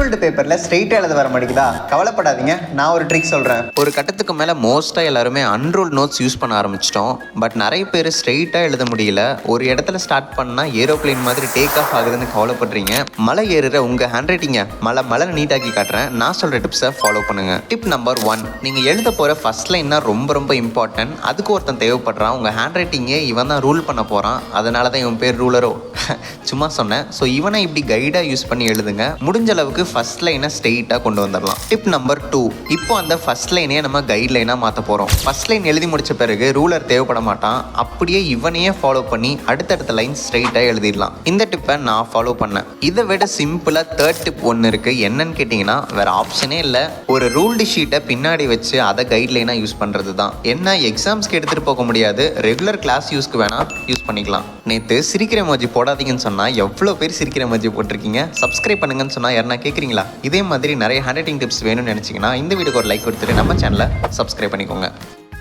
Ruled பேப்பரில் ஸ்ட்ரெயிட்டாக எழுத வர மாட்டேங்குதா? கவலைப்படாதீங்க, நான் ஒரு ட்ரிக் சொல்கிறேன். ஒரு கட்டத்துக்கு மேலே மோஸ்ட்டாக எல்லாருமே அன்ரூல்ட் நோட்ஸ் யூஸ் பண்ண ஆரம்பிச்சிட்டோம். பட் நிறைய பேர் ஸ்ட்ரெயிட்டாக எழுத முடியல. ஒரு இடத்துல ஸ்டார்ட் பண்ணால் ஏரோப்ளேன் மாதிரி டேக் ஆஃப் ஆகுதுன்னு கவலைப்படுறீங்க. மலை ஏறுற உங்கள் ஹேண்ட் ரைட்டிங்கை மலை நீட்டாக்கி காட்டுறேன். நான் சொல்கிற டிப்ஸை ஃபாலோ பண்ணுங்கள். டிப் நம்பர் 1, நீங்கள் எழுத போகிற ஃபர்ஸ்ட் லைன் தான் ரொம்ப இம்பார்ட்டன்ட். அதுக்கு ஒருத்தன் தேவைப்படுறான். உங்கள் ஹேண்ட் ரைட்டிங்கே இவன் தான் ரூல் பண்ண போகிறான். அதனால தான் இவன் பேர் ரூலரோ. சும்மா சொன்னேன். ஸோ இவனை இப்படி கைடாக யூஸ் பண்ணி எழுதுங்க. முடிஞ்ச அளவுக்கு ஃபர்ஸ்ட் லைனை ஸ்ட்ரெயிட்டாக கொண்டு வந்துடலாம். டிப் நம்பர் 2, இப்போ அந்த ஃபர்ஸ்ட் லைனே நம்ம கைட் லைனாக மாற்ற போகிறோம். ஃபர்ஸ்ட் லைன் எழுதி முடிச்ச பிறகு ரூலர் தேவைப்பட மாட்டான். அப்படியே இவனையே ஃபாலோ பண்ணி அடுத்தடுத்த லைன் ஸ்ட்ரெயிட்டாக எழுதிடலாம். இந்த டிப்பை நான் ஃபாலோ பண்ணேன். இதை விட சிம்பிளாக தேர்ட் டிப் ஒன்று இருக்குது. என்னன்னு கேட்டிங்கன்னா வேறு ஆப்ஷனே இல்லை. ஒரு ரூல்டு ஷீட்டை பின்னாடி வச்சு அதை கைட் லைனாக யூஸ் பண்ணுறது தான். என்ன எக்ஸாம்ஸ்க்கு எடுத்துகிட்டு போக முடியாது, ரெகுலர் கிளாஸ் யூஸ்க்கு வேணால் யூஸ் பண்ணிக்கலாம். நேற்று சிரிக்கிற எமோஜி போடாதீங்கன்னு சொன்னால் எவ்வளோ பேர் சிரிக்கிற எமோஜி போட்டிருக்கீங்க. சப்ஸ்கிரைப் பண்ணுங்கன்னு சொன்னால் யாருன்னா கேட்குறீங்களா? இதே மாதிரி நிறைய ஹேண்ட் ரைட்டிங் டிப்ஸ் வேணும்னு நினச்சிங்கன்னா இந்த வீடியோக்கு ஒரு லைக் கொடுத்துட்டு நம்ம சேனலை சப்ஸ்கிரைப் பண்ணிக்கோங்க.